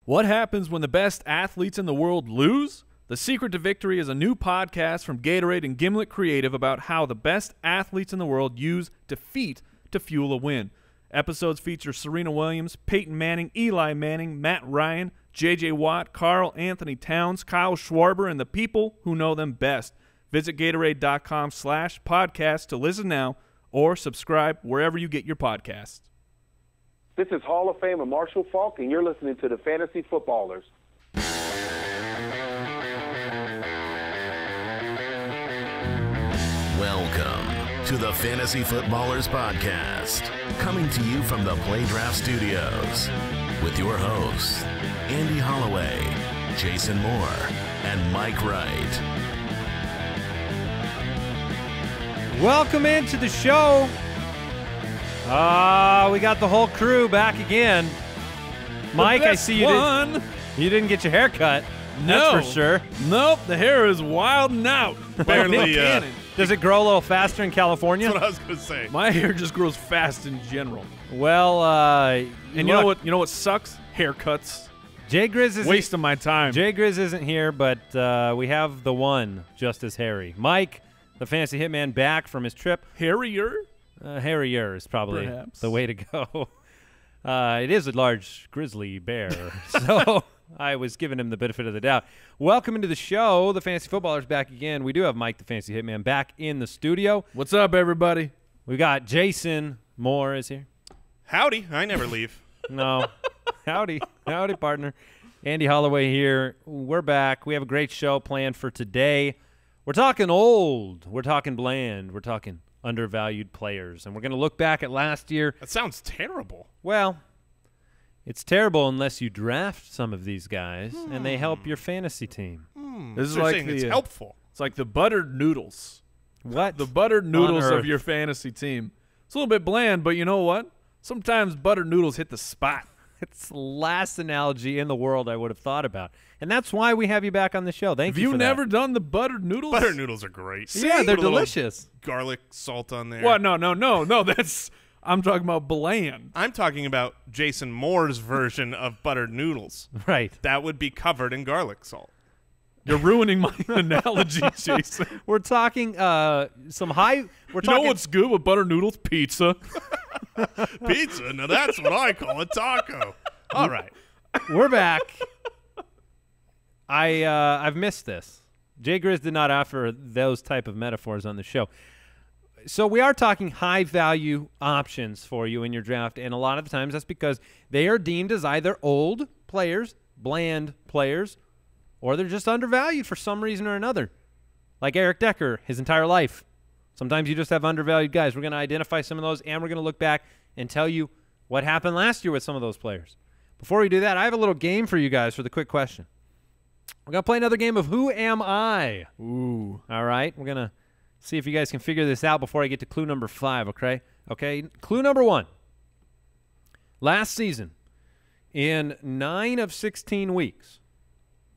What happens when the best athletes in the world lose? The Secret to Victory is a new podcast from Gatorade and Gimlet Creative about how the best athletes in the world use defeat to fuel a win. Episodes feature Serena Williams, Peyton Manning, Eli Manning, Matt Ryan, J.J. Watt, Carl Anthony Towns, Kyle Schwarber, and the people who know them best. Visit Gatorade.com/podcast to listen now or subscribe wherever you get your podcasts. This is Hall of Famer Marshall Faulk, and you're listening to the Fantasy Footballers. Welcome to the Fantasy Footballers Podcast, coming to you from the Redraft Studios with your hosts, Andy Holloway, Jason Moore, and Mike Wright. Welcome into the show. We got the whole crew back again. Mike, I see you didn't get your hair cut. No. That's for sure. Nope, the hair is wilding out. Barely. Does it grow a little faster in California? That's what I was going to say. My hair just grows fast in general. Well, And you know what sucks? Haircuts. Jay Grizz isn't Waste of my time. Jay Grizz isn't here, but we have the one just as hairy. Mike, the fantasy hitman, back from his trip. Hairier? Hairier is probably Perhaps. the way to go. It is a large grizzly bear, so I was giving him the benefit of the doubt. Welcome into the show. The Fantasy Footballers back again. We do have Mike, the fantasy hitman, back in the studio. What's up, everybody? We got Jason Moore is here. Howdy. I never leave. No. Howdy, partner. Andy Holloway here. We're back. We have a great show planned for today. We're talking old. We're talking bland. We're talking undervalued players. And we're going to look back at last year. That sounds terrible. Well, it's terrible unless you draft some of these guys and they help your fantasy team. This is So you're like saying the, it's helpful. It's like the buttered noodles. What? The buttered noodles On of earth? your fantasy team. It's a little bit bland, but you know what? Sometimes buttered noodles hit the spot. It's the last analogy in the world I would have thought about. And that's why we have you back on the show. Thank Have you you for never that. done the buttered noodles? Buttered noodles are great. Yeah, they're Put a little delicious. Garlic salt on there. What? No. That's I'm talking about bland. I'm talking about Jason Moore's version of buttered noodles. Right. That would be covered in garlic salt. You're ruining my analogy, Jason. We're talking some high – we're You know talking what's good with buttered noodles? Pizza. Pizza? Now that's what I call a taco. All right. We're back. I've missed this. Jay Grizz did not offer those type of metaphors on the show. So we are talking high-value options for you in your draft, and a lot of the times that's because they are deemed as either old players, bland players, or they're just undervalued for some reason or another. Like Eric Decker, his entire life. Sometimes you just have undervalued guys. We're going to identify some of those, and we're going to look back and tell you what happened last year with some of those players. Before we do that, I have a little game for you guys for the quick question. We're going to play another game of Who Am I? Ooh. All right? We're going to see if you guys can figure this out before I get to clue number 5, okay? Okay, clue number 1. Last season, in 9 of 16 weeks,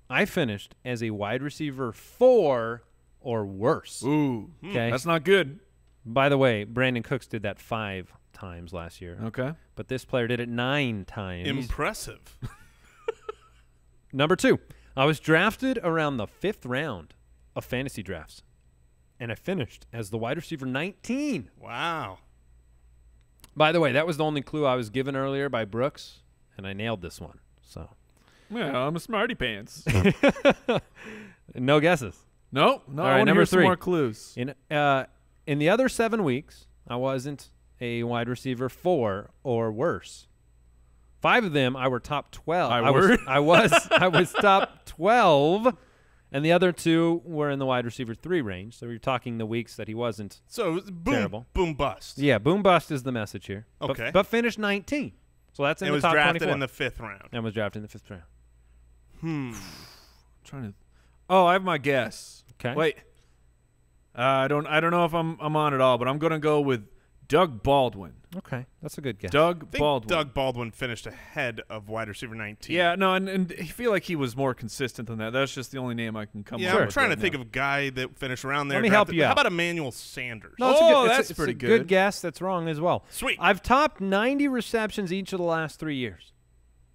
I finished as a wide receiver 4 or worse. Ooh. Okay. That's not good. By the way, Brandon Cooks did that 5 times last year. Okay. But this player did it 9 times. Impressive. Number 2, I was drafted around the 5th round of fantasy drafts, and I finished as the wide receiver 19. Wow. By the way, that was the only clue I was given earlier by Brooks, and I nailed this one. So, Yeah, I'm a smarty pants. no guesses. No, All I right, want to number hear some 3. more clues. In the other 7 weeks, I wasn't a wide receiver 4 or worse. 5 of them I were top 12. I was top 12, and the other 2 were in the wide receiver 3 range. So you're talking the weeks that he wasn't. So boom, Terrible. boom, bust. Yeah, boom bust is the message here. Okay. But finished 19. So that's in It the was top drafted 24. in the 5th round. And was drafted in the 5th round. Trying to. Oh, I have my guess. Okay. Wait. I don't know if I'm on it all, but I'm gonna go with Doug Baldwin. Okay, that's a good guess. I think Baldwin. Doug Baldwin finished ahead of wide receiver 19. Yeah, no, and I feel like he was more consistent than that. That's just the only name I can come Yeah, up I'm with. trying right to think now. of a guy that finished around there. Let me help drafted. you How out. about Emmanuel Sanders? No, it's a Oh, good, that's it's pretty a good. good guess. That's wrong as well. Sweet. I've topped 90 receptions each of the last 3 years.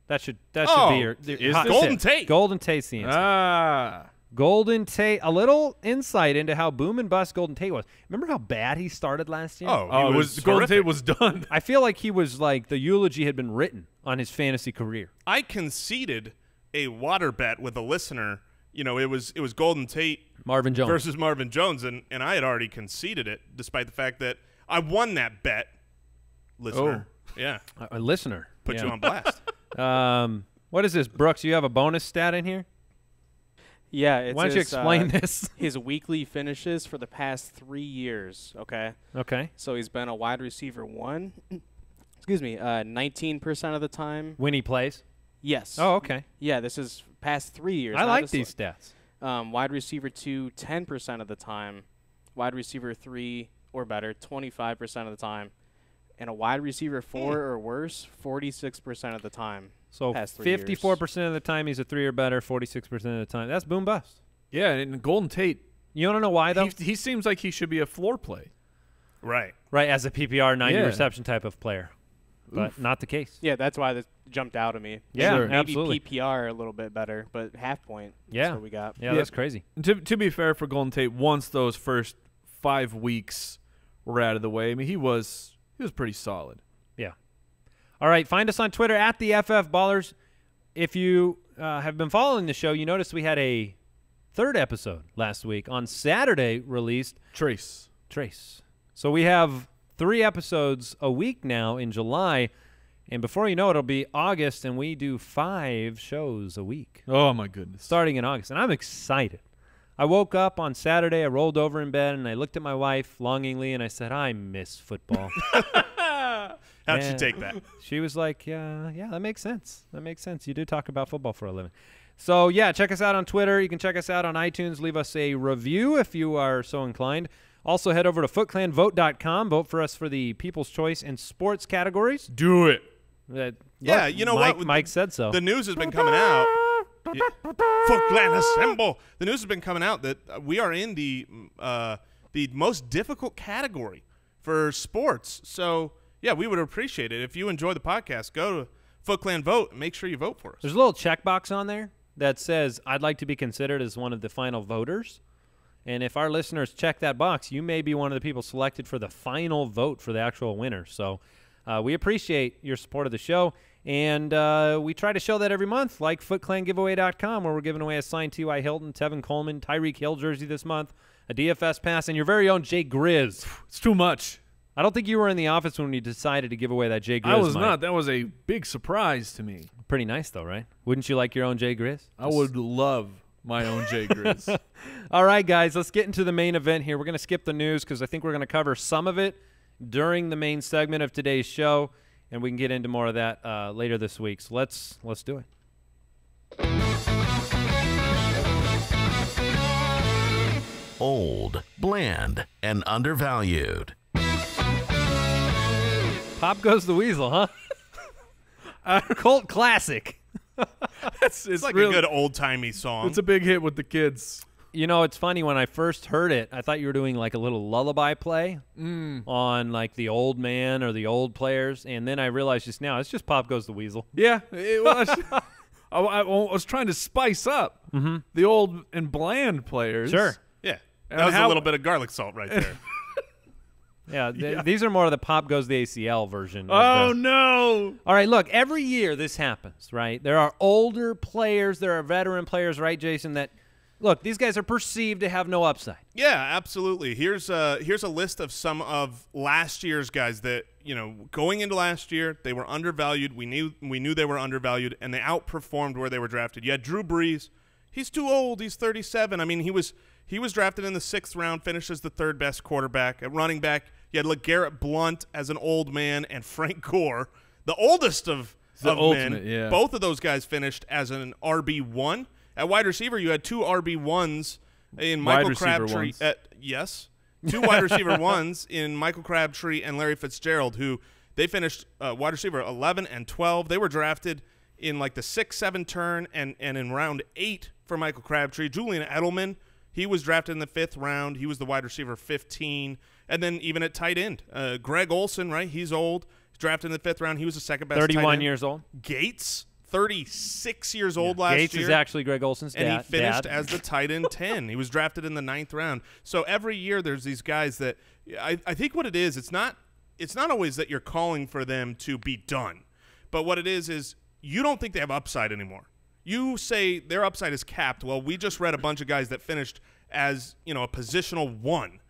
That should be your is hot Golden tip. Tate. Golden Tate's the answer. Ah. Golden Tate, a little insight into how boom and bust Golden Tate was. Remember how bad he started last year? Oh, It was Golden Tate was done. I feel like he was like the eulogy had been written on his fantasy career. I conceded a water bet with a listener. You know, it was Golden Tate Marvin Jones versus Marvin Jones, and I had already conceded it, despite the fact that I won that bet. Listener, yeah, a listener. put you on blast. What is this, Brooks? You have a bonus stat in here? Yeah, it's Why don't you explain this? His weekly finishes for the past 3 years, okay? Okay. So he's been a wide receiver 1, 19% of the time. When he plays? Yes. Oh, okay. Yeah, this is past 3 years. I not like this these stats. Wide receiver 2, 10% of the time. Wide receiver 3 or better, 25% of the time. And a wide receiver 4 or worse, 46% of the time. So past 3 years. 54% of the time he's a 3 or better, 46% of the time. That's boom bust. Yeah, and Golden Tate, You want to know why, though? he seems like he should be a floor play. Right. Right, as a PPR 90 Yeah. reception type of player. But not the case. Yeah, that's why this jumped out at me. Yeah, Sure. Maybe absolutely. PPR a little bit better, but half point. Yeah. That's what we got. Yeah, that's crazy. And to be fair for Golden Tate, once those first 5 weeks were out of the way, I mean, he was pretty solid. Yeah. All right, find us on Twitter at the FF Ballers. If you have been following the show, you noticed we had a 3rd episode last week. On Saturday released Trace. So we have 3 episodes a week now in July, and before you know it, it'll be August, and we do 5 shows a week Oh, my goodness. starting in August, and I'm excited. I woke up on Saturday, I rolled over in bed, and I looked at my wife longingly, and I said, I miss football. How'd Yeah. you take that? She was like, yeah, that makes sense. That makes sense. You do talk about football for a living. So, yeah, check us out on Twitter. You can check us out on iTunes. Leave us a review if you are so inclined. Also, head over to footclanvote.com. Vote for us for the People's Choice and Sports categories. Do it. Yeah, look, you know Mike, what? Mike said so. The news has been coming out. Foot Clan assemble. The news has been coming out that we are in the most difficult category for sports. So, yeah, we would appreciate it. If you enjoy the podcast, go to Foot Clan Vote and make sure you vote for us. There's a little checkbox on there that says, I'd like to be considered as one of the final voters. And if our listeners check that box, you may be one of the people selected for the final vote for the actual winner. So we appreciate your support of the show. And we try to show that every month, like footclangiveaway.com, where we're giving away a signed T.Y. Hilton, Tevin Coleman, Tyreek Hill jersey this month, a DFS pass, and your very own Jay Grizz. It's too much. I don't think you were in the office when we decided to give away that Jay Grizz. I was Mike. not. That was a big surprise to me. Pretty nice, though, right? Wouldn't you like your own Jay Grizz? I would love my own Jay Grizz. All right, guys, let's get into the main event here. We're going to skip the news because I think we're going to cover some of it during the main segment of today's show, and we can get into more of that later this week. So let's do it. Old, bland, and undervalued. Pop Goes the Weasel, huh? Cult classic. It's It's like really, a good old-timey song. It's a big hit with the kids. You know, it's funny, when I first heard it, I thought you were doing like a little lullaby play on like the old man or the old players, and then I realized just now it's just Pop Goes the Weasel. Yeah, it was. I was trying to spice up the old and bland players. Sure. yeah, And that was a how- little bit of garlic salt right there. Yeah, these are more of the Pop Goes the ACL version. Oh, of the- no. All right, look, every year this happens, right? There are older players, there are veteran players, right, Jason, that, look, these guys are perceived to have no upside. Yeah, absolutely. Here's a list of some of last year's guys that, you know, going into last year, they were undervalued. We knew they were undervalued, and they outperformed where they were drafted. You had Drew Brees. He's too old. He's 37. I mean, he was drafted in the 6th round, finished as the 3rd best quarterback. At running back, you had LeGarrette Blount as an old man and Frank Gore, the oldest of ultimate, men. yeah. Both of those guys finished as an RB1. At wide receiver, you had 2 RB1s in Michael receiver Crabtree. ones. Yes. 2 wide receiver ones in Michael Crabtree and Larry Fitzgerald, who they finished wide receiver 11 and 12. They were drafted in like the 6-7 turn and in round 8 for Michael Crabtree. Julian Edelman, he was drafted in the 5th round. He was the wide receiver 15. And then even at tight end, Greg Olson, right? He's old. He's drafted in the 5th round. He was the 2nd best tight 31 end. years old. Gates, 36 years old last Gates year. is actually Greg Olson's and dad. he finished as the tight end 10. He was drafted in the 9th round. So every year there's these guys that I think what it is, it's not always that you're calling for them to be done. But what it is you don't think they have upside anymore. You say their upside is capped. Well, we just read a bunch of guys that finished as, a positional 1,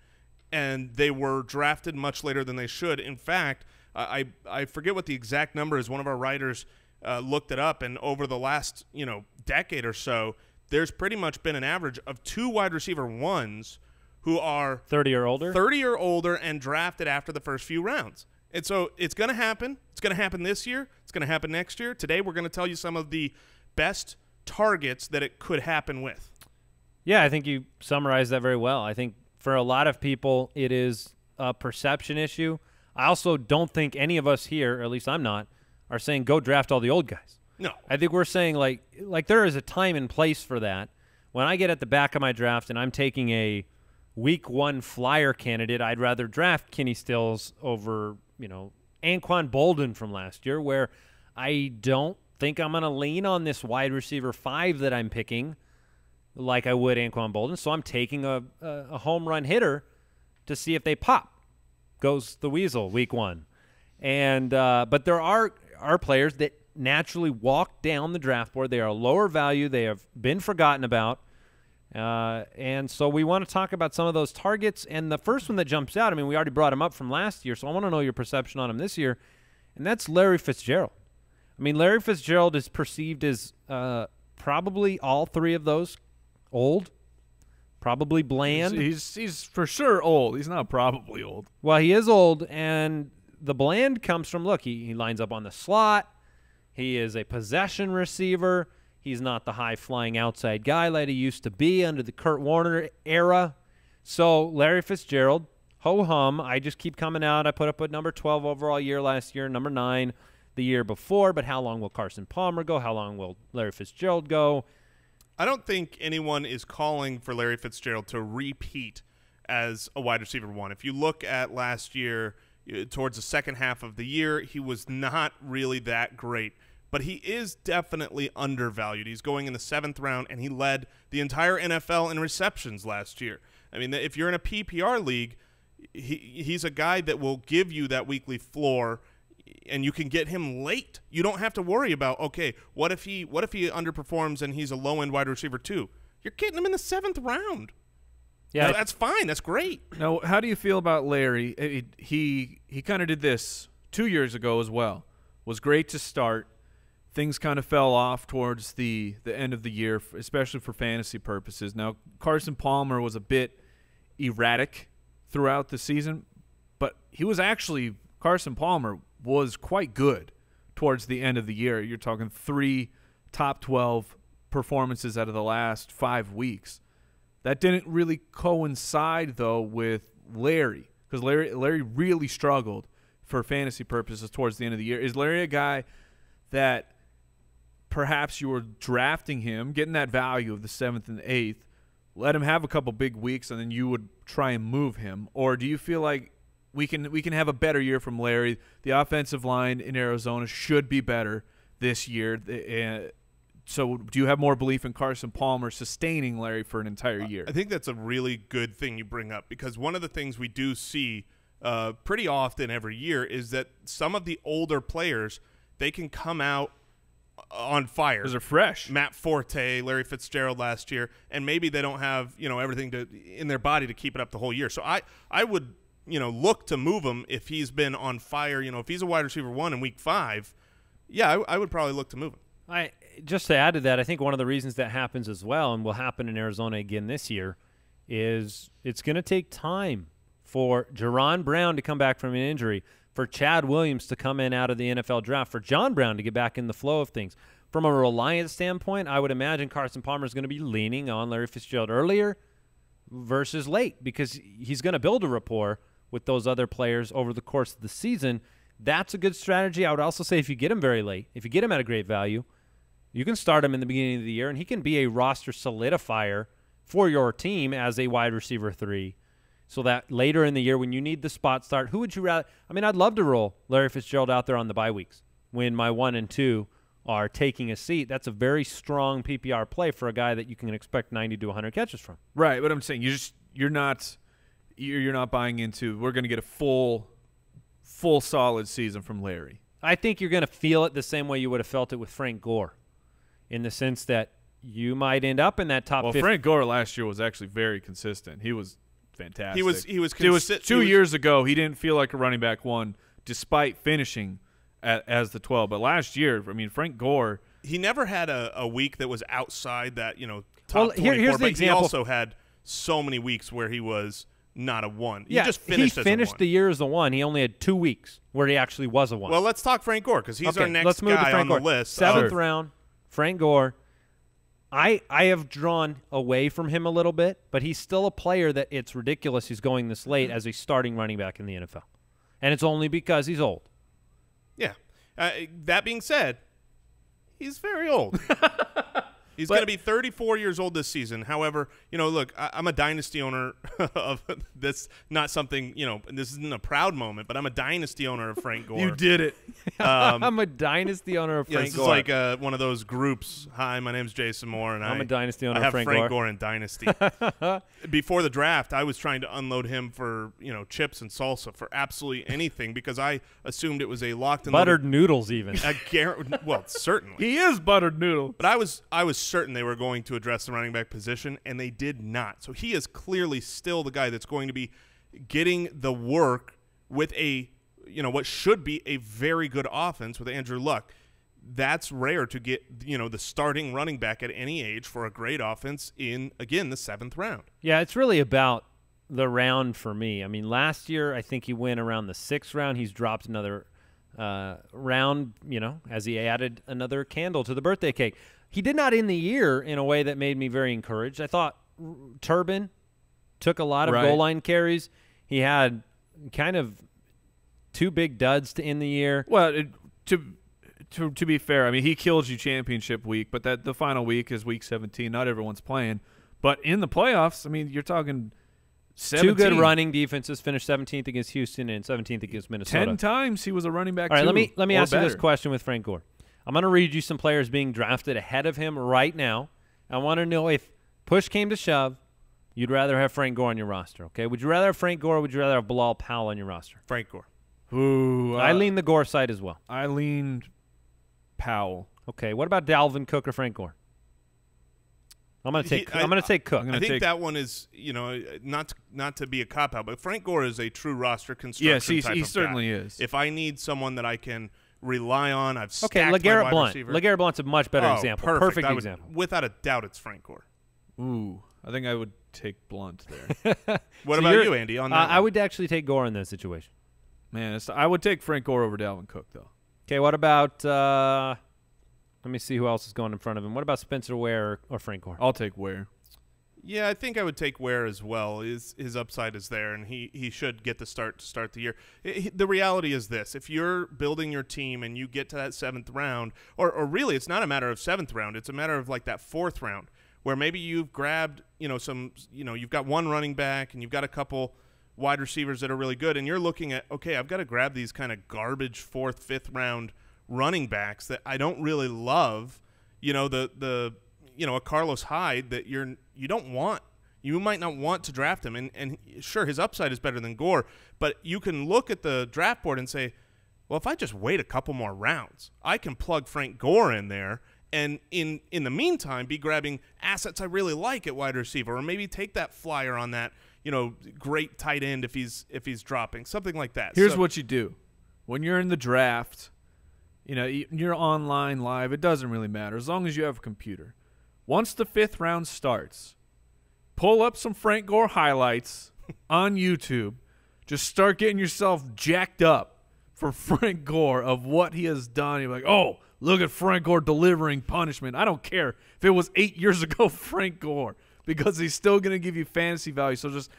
and they were drafted much later than they should. In fact, I forget what the exact number is. One of our writers looked it up, and over the last, decade or so, there's pretty much been an average of 2 wide receiver 1s who are 30 or older and drafted after the first few rounds. And so it's going to happen. It's going to happen this year. It's going to happen next year. Today we're going to tell you some of the best targets that it could happen with. Yeah, I think you summarized that very well. I think for a lot of people it is a perception issue. I also don't think any of us here, or at least I'm not, are saying go draft all the old guys. No. I think we're saying like there is a time and place for that. When I get at the back of my draft and I'm taking a week 1 flyer candidate, I'd rather draft Kenny Stills over, Anquan Bolden from last year, where I don't think I'm going to lean on this wide receiver 5 that I'm picking like I would Anquan Bolden. So I'm taking a home run hitter to see if they pop. Goes the Weasel week 1. And but there are players that naturally walk down the draft board. They are lower value. They have been forgotten about. And so we want to talk about some of those targets. And the first one that jumps out, we already brought him up from last year, so I want to know your perception on him this year, and that's Larry Fitzgerald. Larry Fitzgerald is perceived as probably all 3 of those old, probably bland. He's for sure old. He's not probably old. Well, he is old, and the bland comes from, look, he lines up on the slot. He is a possession receiver. He's not the high-flying outside guy like he used to be under the Kurt Warner era. So Larry Fitzgerald, ho-hum, I just keep coming out. I put up a number 12 overall year last year, number 9 the year before. But how long will Carson Palmer go? How long will Larry Fitzgerald go? I don't think anyone is calling for Larry Fitzgerald to repeat as a wide receiver 1. If you look at last year, towards the second half of the year, he was not really that great. But he is definitely undervalued. He's going in the 7th round, and he led the entire NFL in receptions last year. If you're in a PPR league, he's a guy that will give you that weekly floor, and you can get him late. You don't have to worry about, okay, what if he underperforms and he's a low-end wide receiver 2? You're getting him in the 7th round. Yeah, that's fine. That's great. Now, how do you feel about Larry? He kind of did this 2 years ago as well. Was great to start. Things kind of fell off towards the end of the year, especially for fantasy purposes. Now, Carson Palmer was a bit erratic throughout the season, but Carson Palmer was quite good towards the end of the year. You're talking 3 top 12 performances out of the last 5 weeks. That didn't really coincide, though, with Larry, because Larry really struggled for fantasy purposes towards the end of the year. Is Larry a guy that perhaps you were drafting him, getting that value of the 7th and 8th, let him have a couple big weeks, and then you would try and move him? Or do you feel like we can have a better year from Larry? The offensive line in Arizona should be better this year. So do you have more belief in Carson Palmer sustaining Larry for an entire year? I think that's a really good thing you bring up, because one of the things we do see pretty often every year is that some of the older players, they can come out on fire. Those are fresh. Matt Forte, Larry Fitzgerald last year, and maybe they don't have everything in their body to keep it up the whole year. So I would look to move him if he's been on fire. If he's a wide receiver 1 in week 5, yeah, I would probably look to move him. Just to add to that, I think one of the reasons that happens as well, and will happen in Arizona again this year, is it's going to take time for Jerron Brown to come back from an injury, for Chad Williams to come in out of the NFL draft, for John Brown to get back in the flow of things. From a reliance standpoint, I would imagine Carson Palmer is going to be leaning on Larry Fitzgerald earlier versus late, because he's going to build a rapport with those other players over the course of the season. That's a good strategy. I would also say if you get him very late, if you get him at a great value, you can start him in the beginning of the year, and he can be a roster solidifier for your team as a wide receiver 3. So that later in the year when you need the spot start, who would you rather? I'd love to roll Larry Fitzgerald out there on the bye weeks when my 1 and 2 are taking a seat, that's a very strong PPR play for a guy that you can expect 90 to 100 catches from. Right, but I'm saying you're not buying into we're going to get a full solid season from Larry. I think you're going to feel it the same way you would have felt it with Frank Gore, in the sense that you might end up in that top 50. Frank Gore last year was actually very consistent. He was fantastic. He was 2 years ago, he didn't feel like a running back one despite finishing as the 12. But last year, I mean, Frank Gore, he never had a week that was outside that, top 24, here's the but example. He also had so many weeks where he was not a 1. Yeah, he just finished as a 1. The year as a 1. He only had 2 weeks where he actually was a 1. Well, let's talk Frank Gore because he's our next let's move guy to Frank on Gore. the list. 7th round, Frank Gore. I have drawn away from him a little bit, but he's still a player that it's ridiculous he's going this late as a starting running back in the NFL. And it's only because he's old. Yeah. That being said, he's very old. He's going to be 34 years old this season. However, look, I'm a dynasty owner of this. Not something, this isn't a proud moment, but I'm a dynasty owner of Frank Gore. you did it. I'm a dynasty owner of Frank this Gore. is like one of those groups. Hi, my name's Jason Moore, and I'm a dynasty owner I have of Frank Gore. in Dynasty. Before the draft, I was trying to unload him for chips and salsa for absolutely anything because I assumed it was a locked and buttered noodles even. Well, certainly. He is buttered noodle. But I was certain they were going to address the running back position, and they did not. So he is clearly still the guy that's going to be getting the work with what should be a very good offense with Andrew Luck. That's rare to get, the starting running back at any age for a great offense in, again, the 7th round. Yeah, it's really about the round for me. I mean, last year I think he went around the 6th round. He's dropped another round, as he added another candle to the birthday cake. He did not end the year in a way that made me very encouraged. I thought Turbin took a lot of goal line carries. He had kind of 2 big duds to end the year. Well, to be fair, I mean, he killed you championship week, but the final week is week 17. Not everyone's playing. But in the playoffs, I mean, you're talking 17. 2 good running defenses, finished 17th against Houston and 17th against Minnesota. 10 times he was a running back. All right, let me ask you this better. question with Frank Gore. I'm going to read you some players being drafted ahead of him right now. I want to know if push came to shove, you'd rather have Frank Gore on your roster, okay? Would you rather have Frank Gore or would you rather have Bilal Powell on your roster? Frank Gore. Ooh, I lean the Gore side as well. I leaned Powell. Okay, what about Dalvin Cook or Frank Gore? I'm going to take Cook. I think that one is, not to be a cop-out, but Frank Gore is a true roster construction yes, type he of certainly guy. is. If I need someone that I can rely on, I've stacked okay, my LeGarrette wide Blount. receiver. LeGarrette Blount's a much better example. Perfect example. Without a doubt, it's Frank Gore. Ooh, I think I would take Blunt there. What about you, Andy, on that I would actually take Gore in that situation. Man, I would take Frank Gore over Dalvin Cook, though. Okay, what about let me see who else is going in front of him. What about Spencer Ware or Frank Gore? I'll take Ware. Yeah, I think I would take Ware as well. His upside is there, and he should get the start to start the year. The reality is this. If you're building your team and you get to that 7th round, or really it's not a matter of 7th round, it's a matter of like that 4th round where maybe you've grabbed, you've got one running back and you've got a couple wide receivers that are really good, and you're looking at, okay, I've got to grab these kind of garbage 4th, 5th round running backs that I don't really love, a Carlos Hyde that you don't want. You might not want to draft him, and sure, his upside is better than Gore, but you can look at the draft board and say, well, if I just wait a couple more rounds, I can plug Frank Gore in there, and in the meantime, be grabbing assets I really like at wide receiver, or maybe take that flyer on that, great tight end if he's dropping, something like that. Here's what you do. When you're in the draft, you're online live, it doesn't really matter as long as you have a computer. Once the 5th round starts, pull up some Frank Gore highlights on YouTube. Just start getting yourself jacked up for Frank Gore of what he has done. You're like, oh, look at Frank Gore delivering punishment. I don't care if it was 8 years ago Frank Gore, because he's still going to give you fantasy value. So just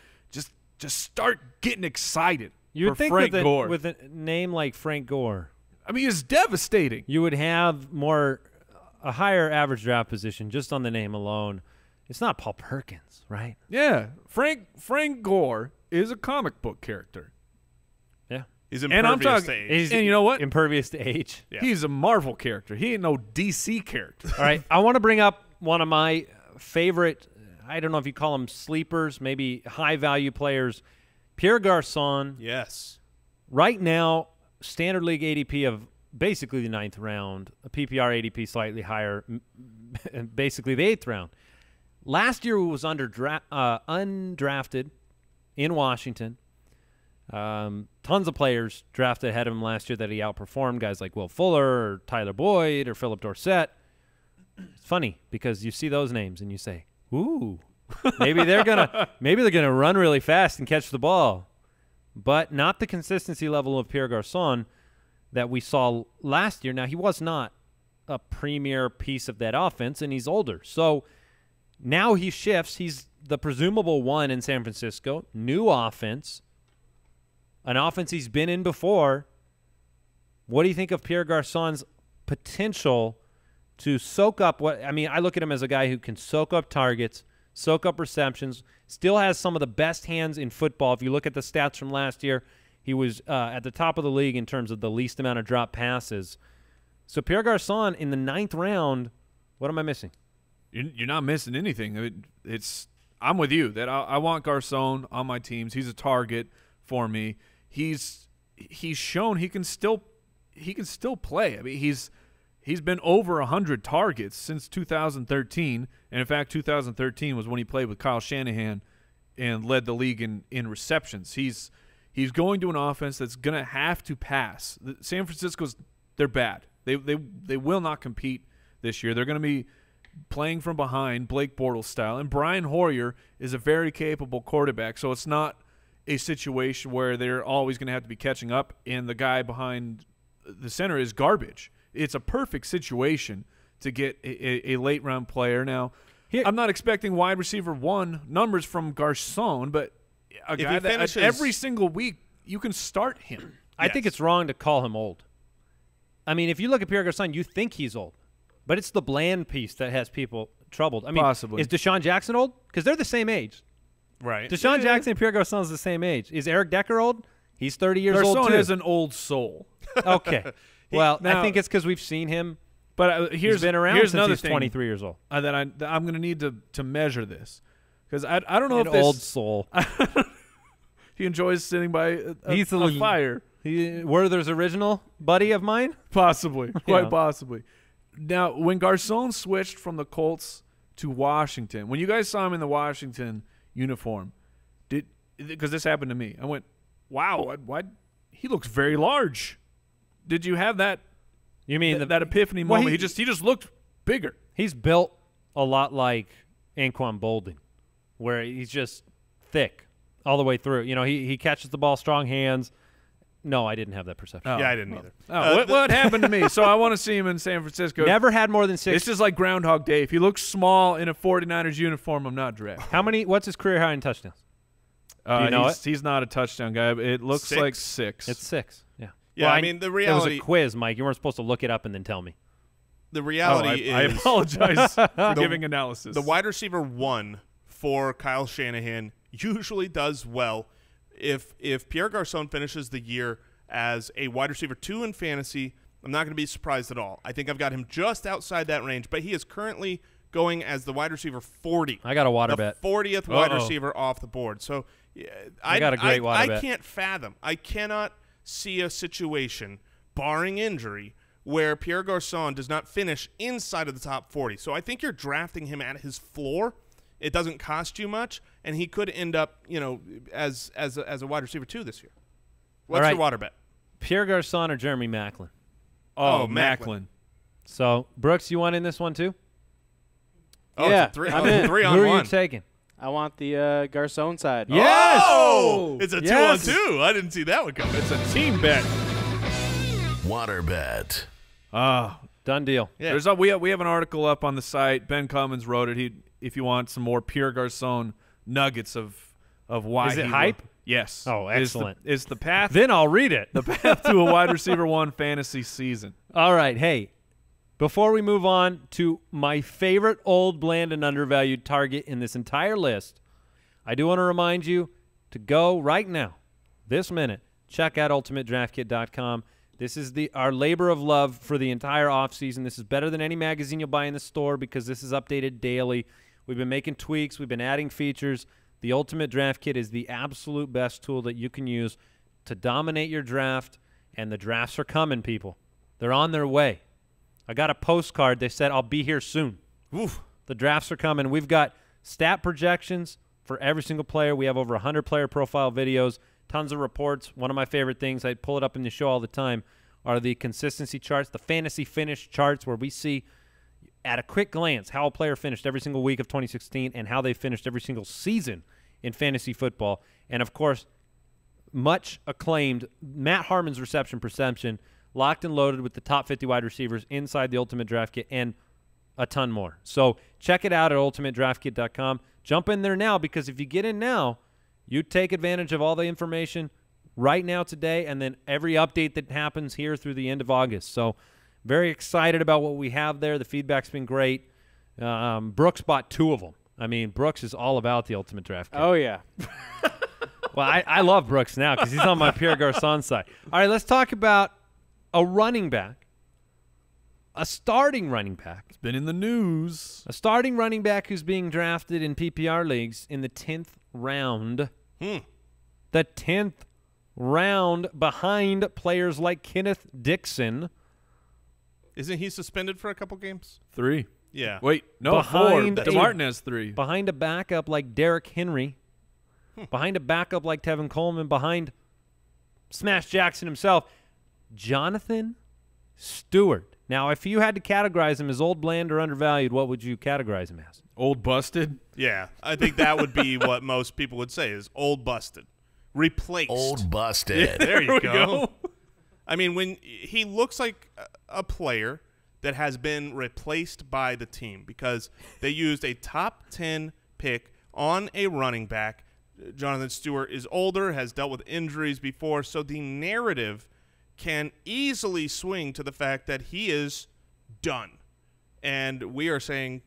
start getting excited You would for think Frank Gore. with a name like Frank Gore, I mean, it's devastating. you would have a higher average draft position just on the name alone. It's not Paul Perkins, right? Yeah, Frank Gore is a comic book character. Yeah. He's And I'm impervious talking, to age. He's and you know what? impervious to age. Yeah. He's a Marvel character. He ain't no DC character. All right, I want to bring up one of my favorite, I don't know if you call them sleepers, maybe high-value players, Pierre Garcon. Yes. Right now, Standard League ADP of basically the 9th round, a PPR ADP slightly higher, basically the 8th round. Last year, he was undrafted in Washington. Tons of players drafted ahead of him last year that he outperformed, guys like Will Fuller or Tyler Boyd or Philip Dorsett. It's funny because you see those names and you say, ooh, maybe they're gonna run really fast and catch the ball. But not the consistency level of Pierre Garcon that we saw last year. Now, he was not a premier piece of that offense, and he's older. So now he shifts. He's the presumable one in San Francisco. New offense. An offense he's been in before. What do you think of Pierre Garcon's potential to soak up I look at him as a guy who can soak up targets, soak up receptions, still has some of the best hands in football. If you look at the stats from last year, he was at the top of the league in terms of the least amount of drop passes. So Pierre Garcon in the 9th round, what am I missing? You're not missing anything. I'm with you that I want Garcon on my teams. He's a target for me. He's shown he can still play. I mean, he's been over 100 targets since 2013, and in fact 2013 was when he played with Kyle Shanahan and led the league in receptions. He's going to an offense that's going to have to pass. San Francisco's, they're bad. They will not compete this year. They're going to be playing from behind, Blake Bortles style, and Brian Hoyer is a very capable quarterback, so it's not a situation where they're always going to have to be catching up and the guy behind the center is garbage. It's a perfect situation to get a late-round player. Now, I'm not expecting wide receiver 1 numbers from Garcon, but a guy that every single week you can start him. I think it's wrong to call him old. I mean, if you look at Pierre Garcon, you think he's old. But it's the bland piece that has people troubled. I mean, Possibly. Is Deshaun Jackson old? Because they're the same age. Right. Deshaun Jackson and Pierre Garcon is the same age. Is Eric Decker old? He's 30 years old, too. Garcon is an old soul. Okay. Well, now, I think it's because we've seen him. But He's been around since he's 23 years old. That I'm going to need to measure this. Because I don't know An if this old soul. he enjoys sitting by a fire. Werther's original buddy of mine? Possibly. Quite Yeah. possibly. Now, when Garcon switched from the Colts to Washington, when you guys saw him in the Washington uniform, because this happened to me, I went, wow, why he looks very large. Did you have that? You mean that epiphany moment? He just looked bigger. He's built a lot like Anquan Boldin, where he's just thick all the way through. You know, he catches the ball, strong hands. No, I didn't have that perception. Yeah, I didn't either. What happened to me? So I want to see him in San Francisco. Never had more than 6. It's just like Groundhog Day. If he looks small in a 49ers uniform, I'm not drafting. What's his career high in touchdowns? Do you know he's not a touchdown guy. It looks 6? like 6. It's 6. Yeah. Yeah, Well, I mean, the reality. It was a quiz, Mike. You weren't supposed to look it up and then tell me. The reality I is apologize for giving analysis. the wide receiver 1 for Kyle Shanahan usually does well. If Pierre Garcon finishes the year as a wide receiver 2 in fantasy, I'm not going to be surprised at all. I think I've got him just outside that range, but he is currently going as the wide receiver 40. I got a water bet. 40th wide receiver off the board. So I got a great water bet. I can't fathom. I cannot see a situation, barring injury, where Pierre Garcon does not finish inside of the top 40. So I think you're drafting him at his floor. It doesn't cost you much, and he could end up, as a wide receiver 2 this year. What's your water bet? Pierre Garcon or Jeremy Maclin? Oh, Maclin. So, Brooks, you want in this one too? Oh, Yeah, it's a 3 I'm in. three Who on are 1. you taking? I want the Garcon side. Yes! Oh! It's a 2 Yes! on 2. I didn't see that one coming. It's a team bet. Water bet. Done deal. Yeah. We have an article up on the site. Ben Cummins wrote it. If you want some more Pierre Garcon nuggets of why Is it he hype? Yes. Oh, excellent. Is the path Then I'll read it. the path to a wide receiver 1 fantasy season. All right. Hey, before we move on to my favorite old, bland, and undervalued target in this entire list, I do want to remind you to go right now, this minute, check out ultimatedraftkit.com. This is our labor of love for the entire offseason. This is better than any magazine you'll buy in the store because this is updated daily. We've been making tweaks. We've been adding features. The Ultimate Draft Kit is the absolute best tool that you can use to dominate your draft, and the drafts are coming, people. They're on their way. I got a postcard. They said, I'll be here soon. Oof. The drafts are coming. We've got stat projections for every single player. We have over 100 player profile videos, tons of reports. One of my favorite things, I pull it up in the show all the time, are the consistency charts, the fantasy finish charts, where we see at a quick glance how a player finished every single week of 2016 and how they finished every single season in fantasy football. And, of course, much acclaimed Matt Harmon's reception perception, locked and loaded with the top 50 wide receivers inside the Ultimate Draft Kit, and a ton more. So check it out at ultimatedraftkit.com. Jump in there now, because if you get in now, you take advantage of all the information right now today, and then every update that happens here through the end of August. So very excited about what we have there. The feedback's been great. Brooks bought 2 of them. I mean, Brooks is all about the Ultimate Draft Kit. Oh, yeah. Well, I love Brooks now because he's on my Pierre Garcon side. All right, let's talk about a running back, a starting running back. It's been in the news. A starting running back who's being drafted in PPR leagues in the 10th round. The 10th round, behind players like Kenneth Dixon. Isn't he suspended for a couple games? 3. Yeah. Wait, no, 4. DeMartin has 3. Behind a backup like Derrick Henry. Behind a backup like Tevin Coleman. Behind Smash Jackson himself, Jonathan Stewart. Now, if you had to categorize him as old, bland, or undervalued, what would you categorize him as? Old busted? Yeah, I think that would be what most people would say is old busted. Replaced. Old busted. There you we go. I mean, when he looks like a player that has been replaced by the team because they used a top 10 pick on a running back. Jonathan Stewart is older, has dealt with injuries before, so the narrative can easily swing to the fact that he is done. And we are saying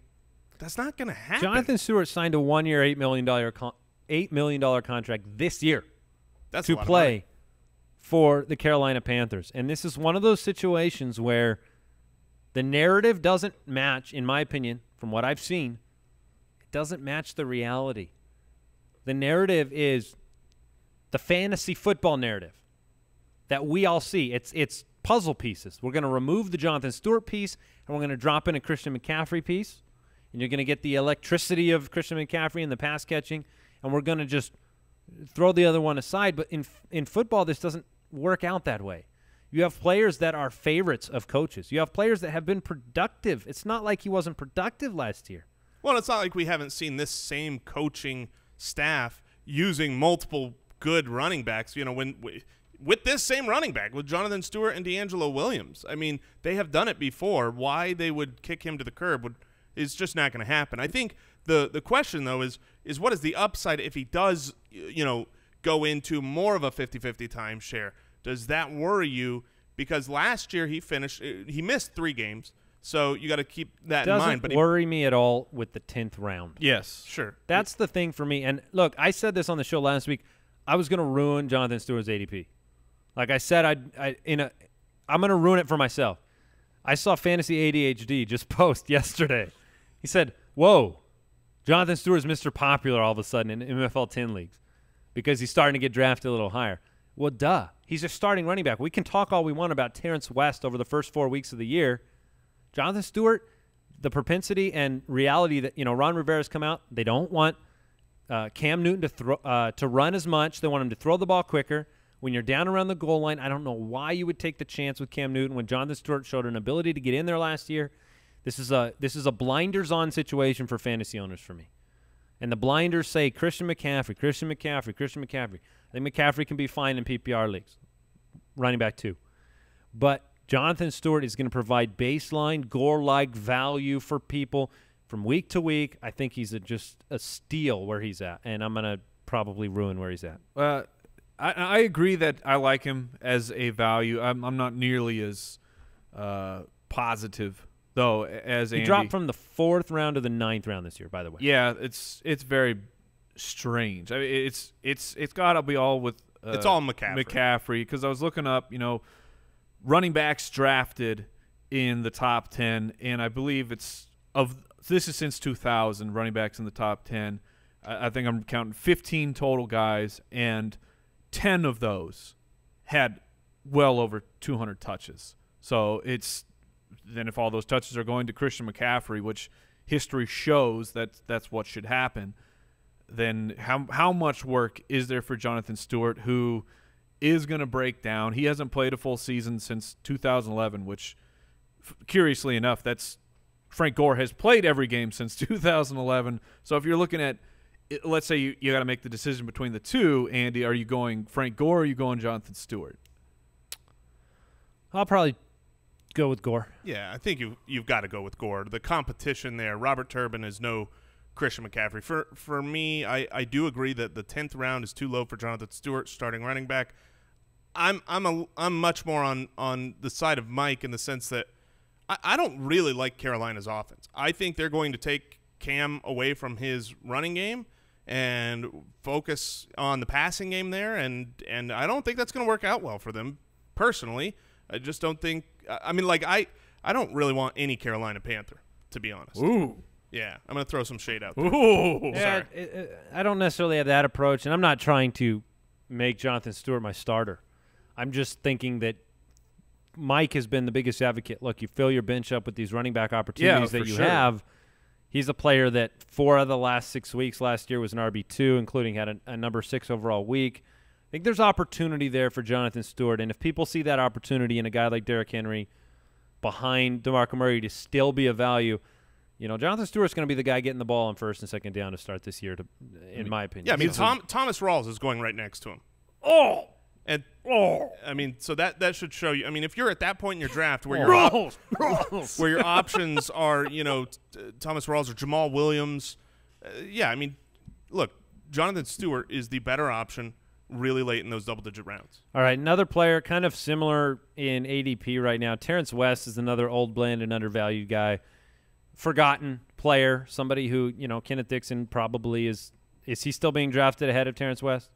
that's not going to happen. Jonathan Stewart signed a 1-year, $8 million contract this year to play for the Carolina Panthers. And this is one of those situations where the narrative doesn't match, in my opinion, from what I've seen. It doesn't match the reality. The narrative is the fantasy football narrative that we all see. It's puzzle pieces. We're going to remove the Jonathan Stewart piece, and we're going to drop in a Christian McCaffrey piece, and you're going to get the electricity of Christian McCaffrey and the pass catching, and we're going to just throw the other one aside. But in football, this doesn't work out that way. You have players that are favorites of coaches. You have players that have been productive. It's not like he wasn't productive last year. Well, it's not like we haven't seen this same coaching staff using multiple good running backs. You know, with this same running back, with Jonathan Stewart and D'Angelo Williams. I mean, they have done it before. Why they would kick him to the curb is just not going to happen. I think the question, though, is what is the upside if he does, go into more of a 50-50 timeshare? Does that worry you? Because last year he missed 3 games. So you got to keep that in mind. Doesn't worry me at all with the 10th round. Yes. Sure. That's the thing for me. And, look, I said this on the show last week. I was going to ruin Jonathan Stewart's ADP. Like I said, I'm going to ruin it for myself. I saw Fantasy ADHD just post yesterday. He said, whoa, Jonathan Stewart's Mr. Popular all of a sudden in MFL 10 leagues because he's starting to get drafted a little higher. Well, duh. He's a starting running back. We can talk all we want about Terrance West over the first 4 weeks of the year. Jonathan Stewart, the propensity and reality that, Ron Rivera's come out, they don't want Cam Newton to run as much. They want him to throw the ball quicker. When you're down around the goal line, I don't know why you would take the chance with Cam Newton when Jonathan Stewart showed an ability to get in there last year. This is a blinders-on situation for fantasy owners for me. And the blinders say Christian McCaffrey. I think McCaffrey can be fine in PPR leagues, running back 2. But Jonathan Stewart is going to provide baseline, Gore-like value for people from week to week. I think he's just a steal where he's at, and I'm going to probably ruin where he's at. I agree that I like him as a value. I'm not nearly as positive, though, as Andy. He dropped from the 4th round to the 9th round this year, by the way. Yeah, it's very strange. I mean, it's got to be all with it's all McCaffrey, because I was looking up, running backs drafted in the top 10, and I believe this is since 2000, running backs in the top 10. I think I'm counting 15 total guys, and 10 of those had well over 200 touches. So then if all those touches are going to Christian McCaffrey, which history shows that's what should happen, then how much work is there for Jonathan Stewart, who is going to break down? He hasn't played a full season since 2011, which, curiously enough, that's Frank Gore has played every game since 2011. So if you're looking at, let's say you got to make the decision between the two, Andy, are you going Frank Gore or are you going Jonathan Stewart? I'll probably go with Gore. Yeah, I think you've got to go with Gore. The competition there, Robert Turbin is no Christian McCaffrey. For me, I do agree that the 10th round is too low for Jonathan Stewart, starting running back. I'm much more on the side of Mike in the sense that I don't really like Carolina's offense. I think they're going to take Cam away from his running game and focus on the passing game there, and I don't think that's going to work out well for them personally. I just don't think – I mean, like, I don't really want any Carolina Panther, to be honest. Ooh. Yeah, I'm going to throw some shade out there. Ooh. Yeah, I don't necessarily have that approach, and I'm not trying to make Jonathan Stewart my starter. I'm just thinking that Mike has been the biggest advocate. Look, you fill your bench up with these running back opportunities that you have. He's a player that 4 of the last 6 weeks last year was an RB2, including had a number 6 overall week. I think there's opportunity there for Jonathan Stewart, and if people see that opportunity in a guy like Derrick Henry behind DeMarco Murray to still be a value, Jonathan Stewart's going to be the guy getting the ball on first and second down to start this year, in my opinion. Yeah, I mean, Thomas Rawls is going right next to him. I mean, so that should show you. I mean, if you're at that point in your draft where where your options are, Thomas Rawls or Jamal Williams, I mean, look, Jonathan Stewart is the better option really late in those double-digit rounds. All right, another player kind of similar in ADP right now. Terrance West is another old blend and undervalued guy. Forgotten player, somebody who, Kenneth Dixon probably is he still being drafted ahead of Terrance West?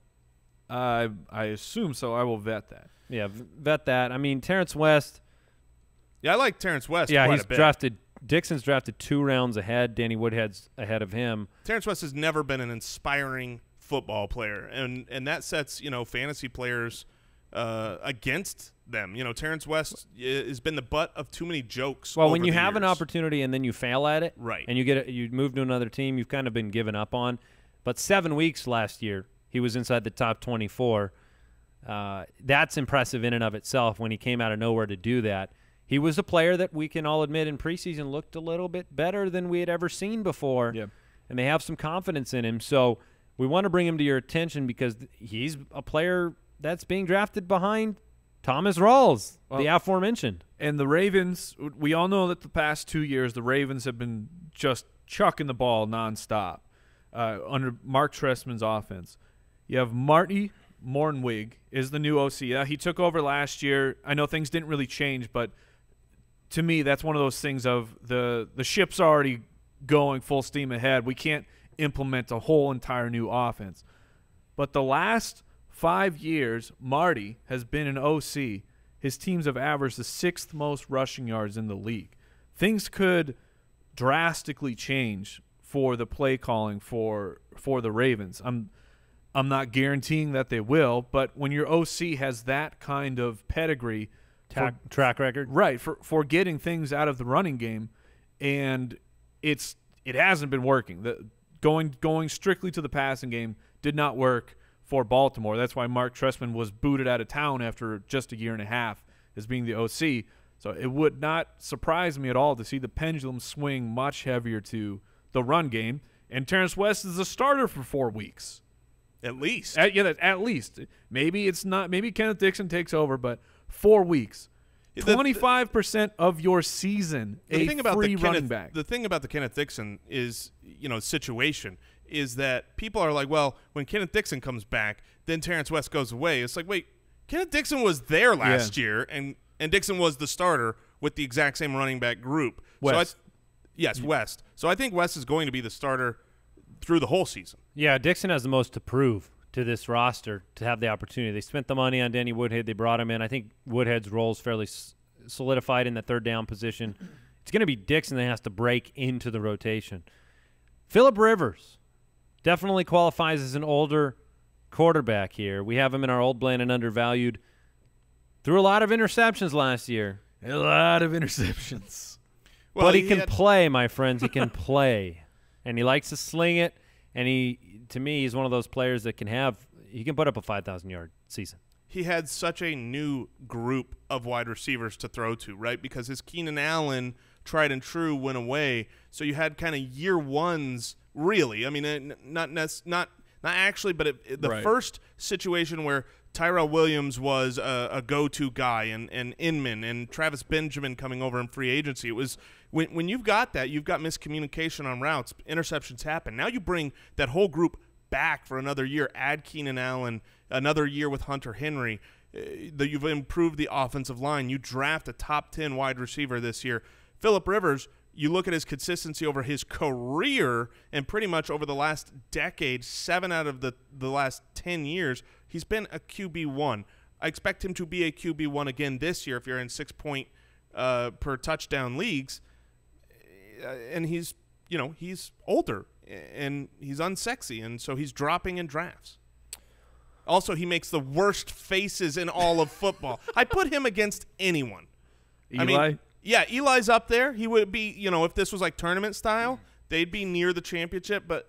I assume so. I will vet that. Yeah, vet that. I mean, Terrance West. Yeah, I like Terrance West. Yeah, quite he's a bit. drafted. Dixon's drafted 2 rounds ahead. Danny Woodhead's ahead of him. Terrance West has never been an inspiring football player, and that sets fantasy players against them. Terrance West has been the butt of too many jokes. Well, when over you the have an years. opportunity and then you fail at it, right, and you move to another team, you've kind of been given up on. But 7 weeks last year, he was inside the top 24. That's impressive in and of itself when he came out of nowhere to do that. He was a player that we can all admit in preseason looked a little bit better than we had ever seen before, and they have some confidence in him. So we want to bring him to your attention because he's a player that's being drafted behind Thomas Rawls, the aforementioned. And the Ravens, we all know that the past 2 years, the Ravens have been just chucking the ball nonstop under Mark Trestman's offense. You have Marty Mornwig is the new OC. He took over last year. I know things didn't really change, but to me, that's one of those things of the ship's already going full steam ahead. We can't implement a whole entire new offense. But the last 5 years, Marty has been an OC. His teams have averaged the 6th most rushing yards in the league. Things could drastically change for the play calling for the Ravens. I'm not guaranteeing that they will, but when your OC has that kind of pedigree, track record, right, for getting things out of the running game, and it hasn't been working. Going strictly to the passing game did not work for Baltimore. That's why Mark Trestman was booted out of town after just a year and a half as being the OC. So it would not surprise me at all to see the pendulum swing much heavier to the run game. And Terrance West is a starter for 4 weeks. At least. At least. Maybe it's not. Maybe Kenneth Dixon takes over, but 4 weeks. 25% of your season, running back. The thing about the Kenneth Dixon is, situation is that people are like, well, when Kenneth Dixon comes back, then Terrance West goes away. It's like, wait, Kenneth Dixon was there last year, and Dixon was the starter with the exact same running back group. West. West. So I think West is going to be the starter through the whole season. Yeah, Dixon has the most to prove to this roster to have the opportunity. They spent the money on Danny Woodhead. They brought him in. I think Woodhead's role is fairly solidified in the third down position. It's going to be Dixon that has to break into the rotation. Phillip Rivers definitely qualifies as an older quarterback here. We have him in our old blend and undervalued. Threw a lot of interceptions last year. A lot of interceptions. Well, but he can play, my friends. He can play. And he likes to sling it. And to me, he's one of those players that he can put up a 5,000-yard season. He had such a new group of wide receivers to throw to, right? Because his Keenan Allen tried and true went away. So you had kind of year ones, really. I mean, not actually, but the first situation where Tyrell Williams was a go-to guy, and Inman and Travis Benjamin coming over in free agency. It was when you've got that, you've got miscommunication on routes, interceptions happen. Now you bring that whole group back for another year, add Keenan Allen, another year with Hunter Henry. You've improved the offensive line. You draft a top 10 wide receiver this year. Phillip Rivers, you look at his consistency over his career and pretty much over the last decade, 7 out of the last 10 years, he's been a QB1. I expect him to be a QB1 again this year if you're in 6-point per touchdown leagues. And he's older and he's unsexy, and so he's dropping in drafts. Also, he makes the worst faces in all of football. I put him against anyone. Eli? I mean, yeah, Eli's up there. He would be, if this was like tournament style, they'd be near the championship, but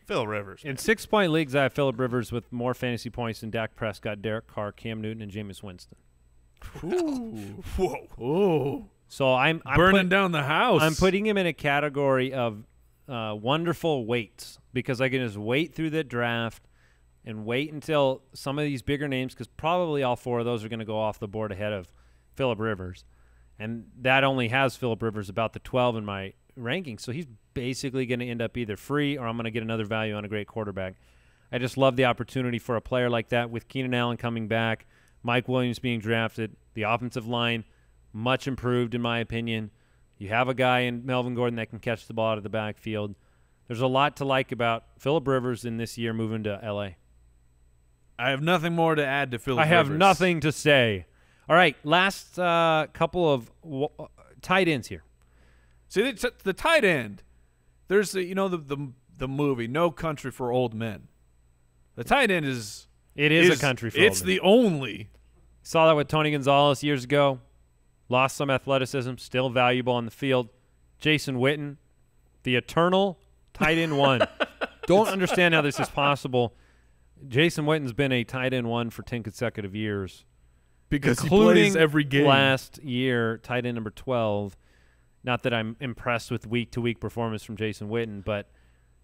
Phil Rivers. In 6-point leagues, I have Phillip Rivers with more fantasy points than Dak Prescott, Derek Carr, Cam Newton, and Jameis Winston. Ooh. Whoa. Ooh. So I'm burning down the house. I'm putting him in a category of wonderful waits, because I can just wait through the draft and wait until some of these bigger names, because probably all 4 of those are going to go off the board ahead of Phillip Rivers. And that only has Phillip Rivers about the 12 in my ranking. So he's basically going to end up either free or I'm going to get another value on a great quarterback. I just love the opportunity for a player like that with Keenan Allen coming back, Mike Williams being drafted, the offensive line much improved in my opinion. You have a guy in Melvin Gordon that can catch the ball out of the backfield. There's a lot to like about Phillip Rivers in this year moving to L.A. I have nothing more to add to Phillip Rivers. I have nothing to say. All right, last couple of tight ends here. See, the tight end, there's the movie No Country for Old Men. The tight end is a country for old men. It's the only. Saw that with Tony Gonzalez years ago. Lost some athleticism, still valuable on the field. Jason Witten, the eternal tight end 1. Don't understand how this is possible. Jason Witten's been a tight end 1 for 10 consecutive years. Because he plays every game. Last year, tight end number 12. Not that I'm impressed with week-to-week performance from Jason Witten, but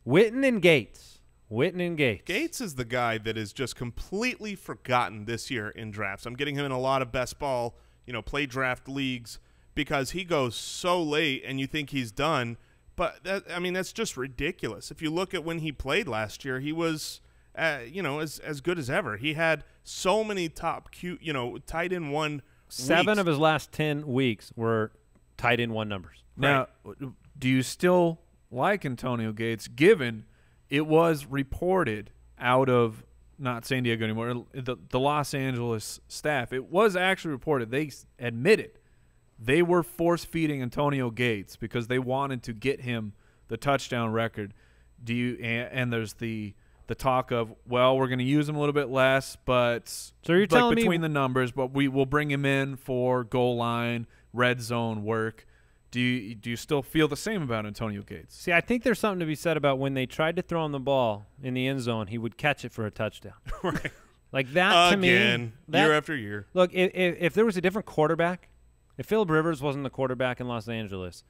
Witten and Gates. Gates is the guy that is just completely forgotten this year in drafts. I'm getting him in a lot of best ball, play draft leagues, because he goes so late and you think he's done. But, that's just ridiculous. If you look at when he played last year, he was – as good as ever. He had so many top tight end 1 7 weeks. of his last 10 weeks were tight end 1 numbers. Now, do you still like Antonio Gates, given it was reported out of not San Diego anymore, the Los Angeles staff, it was actually reported, they admitted they were force-feeding Antonio Gates because they wanted to get him the touchdown record. And there's the talk of, well, we're going to use him a little bit less, but so you're telling between me the numbers, but we will bring him in for goal line, red zone work. Do you still feel the same about Antonio Gates? See, I think there's something to be said about when they tried to throw him the ball in the end zone, he would catch it for a touchdown. Right. Like that to me. Again, year after year. Look, if there was a different quarterback, if Phillip Rivers wasn't the quarterback in Los Angeles,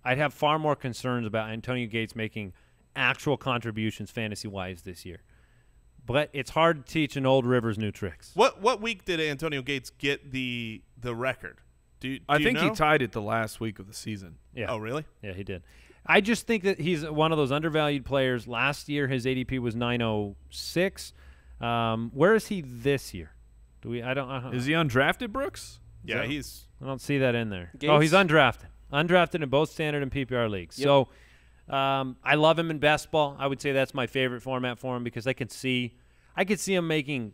I'd have far more concerns about Antonio Gates making actual contributions fantasy-wise this year. But it's hard to teach an old Rivers new tricks. What week did Antonio Gates get the record? I think he tied it the last week of the season. Yeah. Oh, really? Yeah, he did. I just think that he's one of those undervalued players. Last year, his ADP was 906. Where is he this year? Is he undrafted, Brooks? Yeah, I don't see that in there. Gates? Oh, he's undrafted. Undrafted in both standard and PPR leagues. Yep. So I love him in best ball. I would say that's my favorite format for him because I can see I could see him making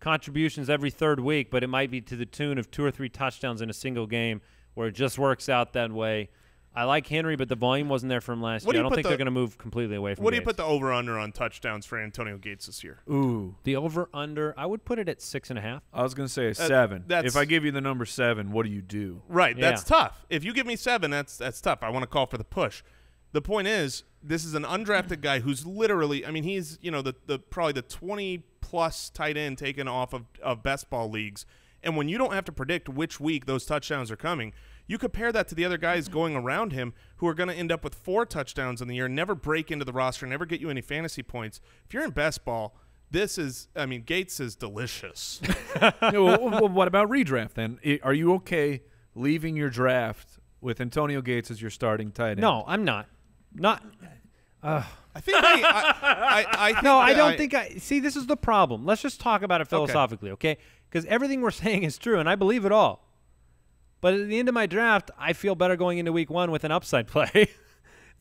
contributions every third week, but it might be to the tune of 2 or 3 touchdowns in a single game where it just works out that way. I like Henry, but the volume wasn't there from last year. I don't think they're going to move completely away from What do you Gates. put the over-under on touchdowns for Antonio Gates this year? Ooh. The over-under, I would put it at 6.5. I was going to say 7. That's- If I give you the number 7, what do you do? Right, Yeah. that's tough. If you give me 7, that's tough. I want to call for the push. The point is, this is an undrafted guy who's literally, I mean, he's, the probably the 20-plus tight end taken off of best ball leagues. And when you don't have to predict which week those touchdowns are coming, you compare that to the other guys going around him who are going to end up with 4 touchdowns in the year, never break into the roster, never get you any fantasy points. If you're in best ball, Gates is delicious. Well, what about redraft then? Are you okay leaving your draft with Antonio Gates as your starting tight end? No, I'm not. I think I think No, I don't think I – see, this is the problem. Let's just talk about it philosophically, okay? Because everything we're saying is true, and I believe it all. But at the end of my draft, I feel better going into week 1 with an upside play,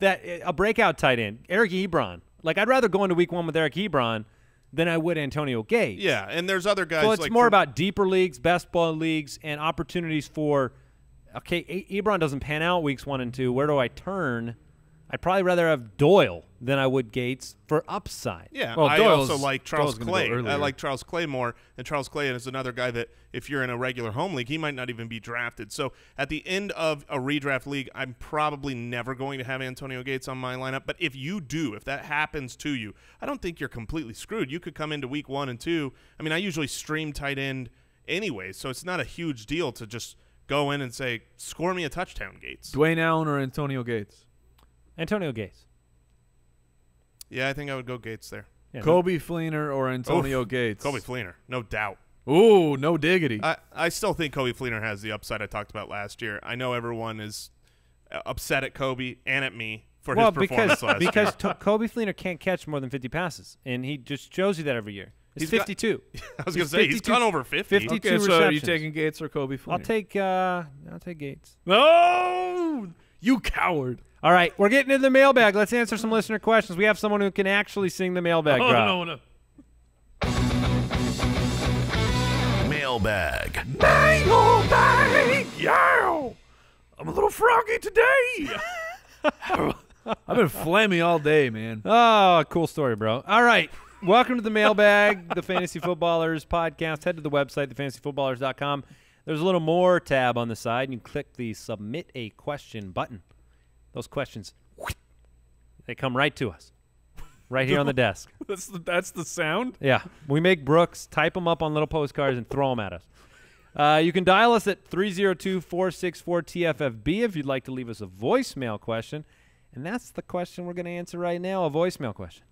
a breakout tight end, Eric Ebron. Like, I'd rather go into week 1 with Eric Ebron than I would Antonio Gates. Yeah, and there's other guys. So it's like more about deeper leagues, best ball leagues, and opportunities for, okay, Ebron doesn't pan out weeks 1 and 2. Where do I turn? I'd probably rather have Doyle than I would Gates for upside. Yeah, Well, I Doyle's- also like Charles Doyle's gonna Clay. go I earlier. like Charles Clay more, and Charles Clay is another guy that if you're in a regular home league, he might not even be drafted. So at the end of a redraft league, I'm probably never going to have Antonio Gates on my lineup. But if you do, if that happens to you, I don't think you're completely screwed. You could come into week 1 and 2. I mean, I usually stream tight end anyway, so it's not a huge deal to just go in and say, score me a touchdown, Gates. Dwayne Allen or Antonio Gates? Antonio Gates. Yeah, I think I would go Gates there. Yeah, Kobe Fleener or Antonio Oof. Gates? Kobe Fleener, no doubt. Ooh, no diggity. I still think Kobe Fleener has the upside I talked about last year. I know everyone is upset at Kobe and at me for his performance last year. Because Kobe Fleener can't catch more than 50 passes, and he just shows you that every year. He's 52. I was going to say, he's 52 gone over 50. 50 okay, so are you receptions. taking Gates or Kobe Fleener? I'll take Gates. No! You coward. All right, we're getting into the mailbag. Let's answer some listener questions. We have someone who can actually sing the mailbag drop. No. Mailbag. Mailbag! Yeah! I'm a little froggy today. I've been phlegmy all day, man. Oh, cool story, bro. All right. Welcome to the Mailbag, the Fantasy Footballers podcast. Head to the website, thefantasyfootballers.com. There's a little more tab on the side, and you click the Submit a Question button. Those questions, they come right to us, right here on the desk. That's the sound? Yeah. We make Brooks type them up on little postcards and throw them at us. You can dial us at 302-464-TFFB if you'd like to leave us a voicemail question. And that's the question we're going to answer right now, a voicemail question.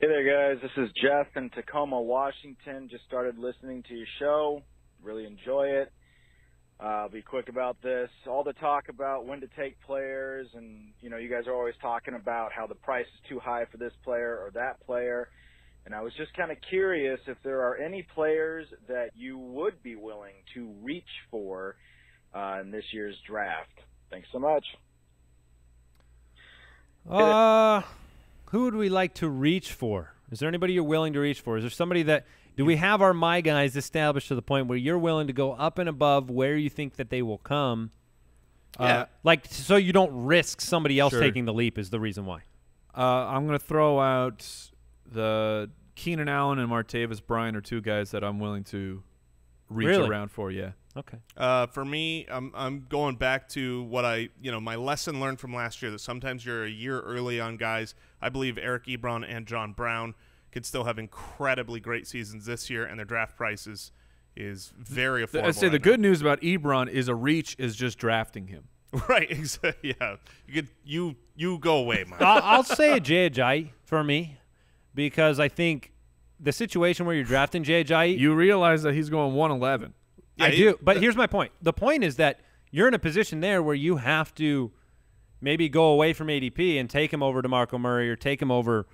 Hey there, guys. This is Jeff in Tacoma, Washington. Just started listening to your show. Really enjoy it. I'll be quick about this. All the talk about when to take players, and, you guys are always talking about how the price is too high for this player or that player. And I was just kind of curious if there are any players that you would be willing to reach for in this year's draft. Thanks so much. Who would we like to reach for? Is there anybody you're willing to reach for? Is there somebody that – do we have our my guys established to the point where you're willing to go up and above where you think that they will come? Yeah. So you don't risk somebody else Sure. taking the leap is the reason why. I'm going to throw out the Keenan Allen and Martavis Bryant are two guys that I'm willing to reach Really? around for, yeah. Okay. For me, I'm going back to what my lesson learned from last year, that sometimes you're a year early on guys. I believe Eric Ebron and John Brown could still have incredibly great seasons this year, and their draft price is very affordable. I'd say the right good news about Ebron is a reach is just drafting him. now. Right, exactly. Yeah, you go away, Mike. I'll say a Jay Ajayi for me because I think the situation where you're drafting Jay Ajayi, You realize that he's going 111. Yeah, I do. But here's my point. The point is that you're in a position there where you have to maybe go away from ADP and take him over to DeMarco Murray or take him over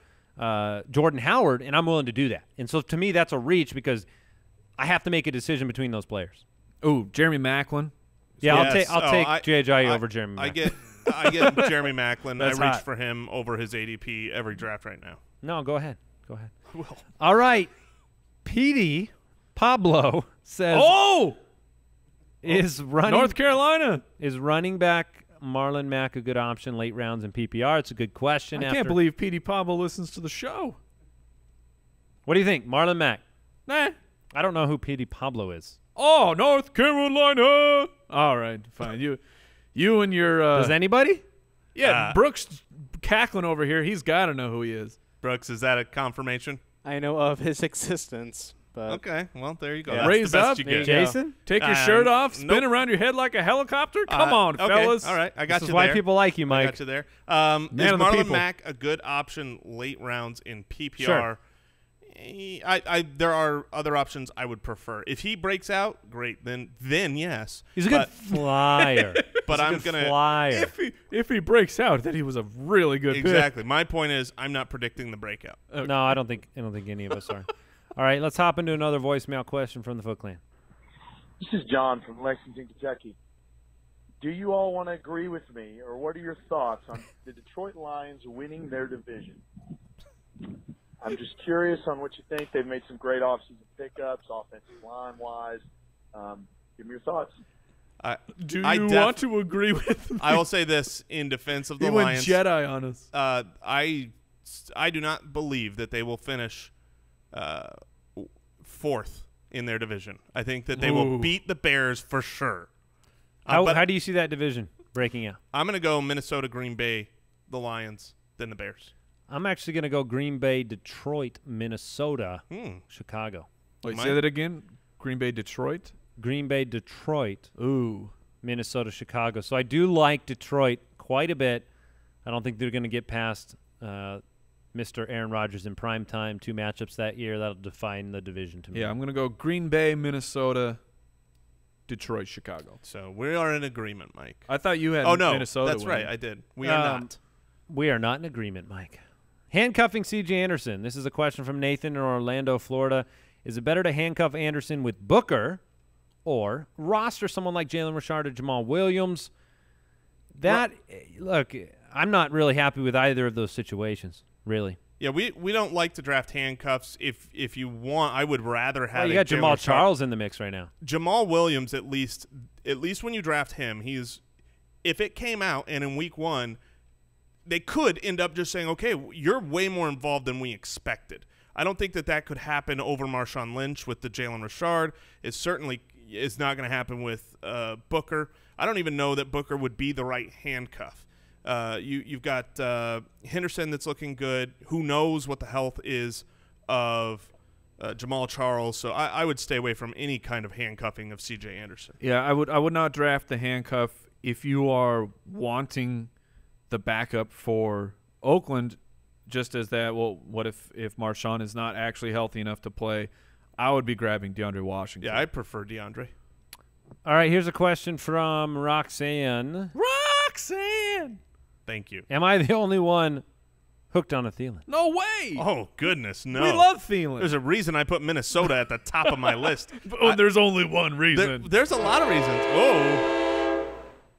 Jordan Howard, and I'm willing to do that. And so to me, that's a reach because I have to make a decision between those players. Ooh, Jeremy Maclin. Yeah, Yes. I'll take Jay Ajayi over Jeremy. I Maclin. get Jeremy Maclin. I That's reach hot. for him over his ADP every draft right now. No, go ahead. Go ahead. Well, All right. Petey Pablo says is running North Carolina. Is running back Marlon Mack a good option late rounds in PPR? It's a good question. I can't believe Petey Pablo listens to the show. What do you think, Marlon Mack? Nah. I don't know who Petey Pablo is. Oh, North Carolina. All right, fine. You and your Does anybody? yeah, Brooks cackling over here. He's got to know who he is. Brooks, is that a confirmation? I know of his existence, but Okay, well, there you go. Yeah. That's Raise the best up, you there get. you go. Jason? Take your shirt off, spin nope. around your head like a helicopter. Come on, Okay, fellas. all right, I got This you is why there. people like you, I Mike. got you there. Is of the Marlon people. Mack a good option late rounds in PPR? Sure. There are other options I would prefer. If he breaks out, great. Then yes. He's a good flyer. But He's a I'm good gonna flyer. If he breaks out, then he was a really good exactly. My point is, I'm not predicting the breakout. No, I don't think any of us are. All right, let's hop into another voicemail question from the Foot Clan. This is John from Lexington, Kentucky. Do you all want to agree with me, or what are your thoughts on the Detroit Lions winning their division? I'm just curious on what you think. They've made some great offseason pickups, offensive line-wise. Give me your thoughts. Do you want to agree with me? I will say this in defense of the he Lions. went Jedi on us. I do not believe that they will finish fourth in their division. I think that they will beat the Bears for sure. But How do you see that division breaking out? I'm going to go Minnesota, Green Bay, the Lions, then the Bears. I'm actually going to go Green Bay, Detroit, Minnesota, Chicago. Wait, say that again. Green Bay, Detroit. Green Bay, Detroit, Ooh. Minnesota, Chicago. So I do like Detroit quite a bit. I don't think they're going to get past Mr. Aaron Rodgers in prime time. 2 matchups that year. That'll define the division to me. Yeah, I'm going to go Green Bay, Minnesota, Detroit, Chicago. So we are in agreement, Mike. I thought you had Minnesota. That's winning. right. I did. We are not. We are not in agreement, Mike. Handcuffing C.J. Anderson. This is a question from Nathan in Orlando, Florida. Is it better to handcuff Anderson with Booker or roster someone like Jalen Richard or Jamal Williams? Look, I'm not really happy with either of those situations, really. Yeah, we don't like to draft handcuffs. If you want, I would rather have. You got Jamal Charles in the mix right now. Jamal Williams, at least when you draft him, if it came out and in week 1, they could end up just saying, okay, you're way more involved than we expected. I don't think that could happen over Marshawn Lynch with the Jalen Richard. It certainly is not going to happen with Booker. I don't even know that Booker would be the right handcuff. You've got Henderson that's looking good. Who knows what the health is of Jamal Charles? So I would stay away from any kind of handcuffing of C.J. Anderson. Yeah, I would not draft the handcuff if you are wanting the backup for Oakland. Just as that, well, what if Marshawn is not actually healthy enough to play? I would be grabbing DeAndre Washington. Yeah, I prefer DeAndre. All right, here's a question from Roxanne. Thank you. Am I the only one hooked on a Thielen? No way. Oh, goodness, no. We love Thielen. There's a reason I put Minnesota at the top of my list. There's only one reason. There's a lot of reasons. Whoa.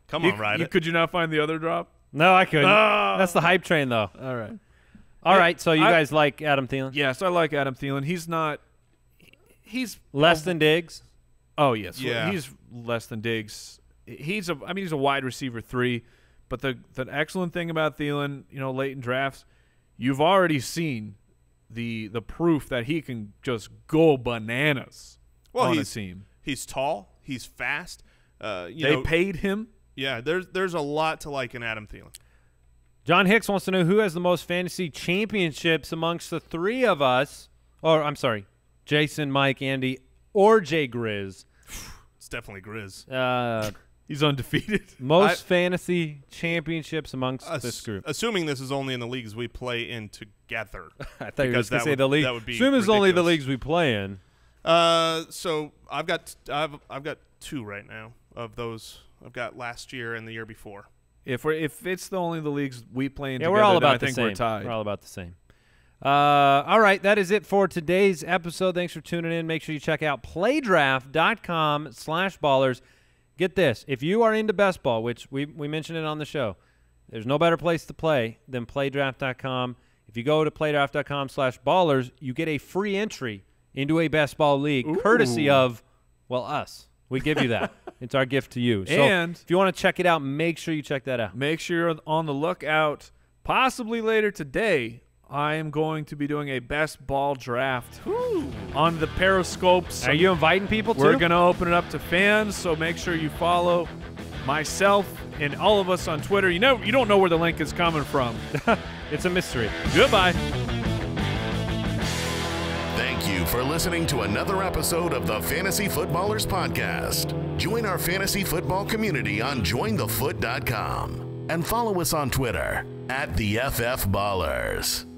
Come on, Ryder. Could you not find the other drop? No, I couldn't. That's the hype train, though. All right. All right, so you guys like Adam Thielen? Yes, I like Adam Thielen. He's less than Diggs? Oh, yes. Yeah. He's less than Diggs. He's a wide receiver 3, but the excellent thing about Thielen, late in drafts, you've already seen the proof that he can just go bananas on a team. He's tall. He's fast. They paid him. Yeah, there's a lot to like in Adam Thielen. John Hicks wants to know who has the most fantasy championships amongst the 3 of us. Or, I'm sorry, Jason, Mike, Andy, or Jay Grizz. It's definitely Grizz. He's undefeated. Most fantasy championships amongst this group. Assuming this is only in the leagues we play in together. I thought you were going to say the league. That would be assuming it's only the ridiculous. leagues we play in. So I've got 2 right now of those. I've got last year and the year before. If it's only the leagues we play in Yeah, together, we're all then about I the think same. we're tied. We're all about the same. All right, that is it for today's episode. Thanks for tuning in. Make sure you check out playdraft.com/ballers. Get this. If you are into best ball, which we mentioned it on the show, there's no better place to play than playdraft.com. If you go to playdraft.com/ballers, you get a free entry into a best ball league, courtesy of, well, us. We give you that. It's our gift to you. So And if you want to check it out, make sure you check that out. Make sure you're on the lookout. Possibly later today, I am going to be doing a best ball draft on the Periscopes. Are you inviting people to? We're going to open it up to fans, so make sure you follow myself and all of us on Twitter. You don't know where the link is coming from. It's a mystery. Goodbye. Thank you for listening to another episode of the Fantasy Footballers Podcast. Join our fantasy football community on jointhefoot.com and follow us on Twitter @TheFFBallers.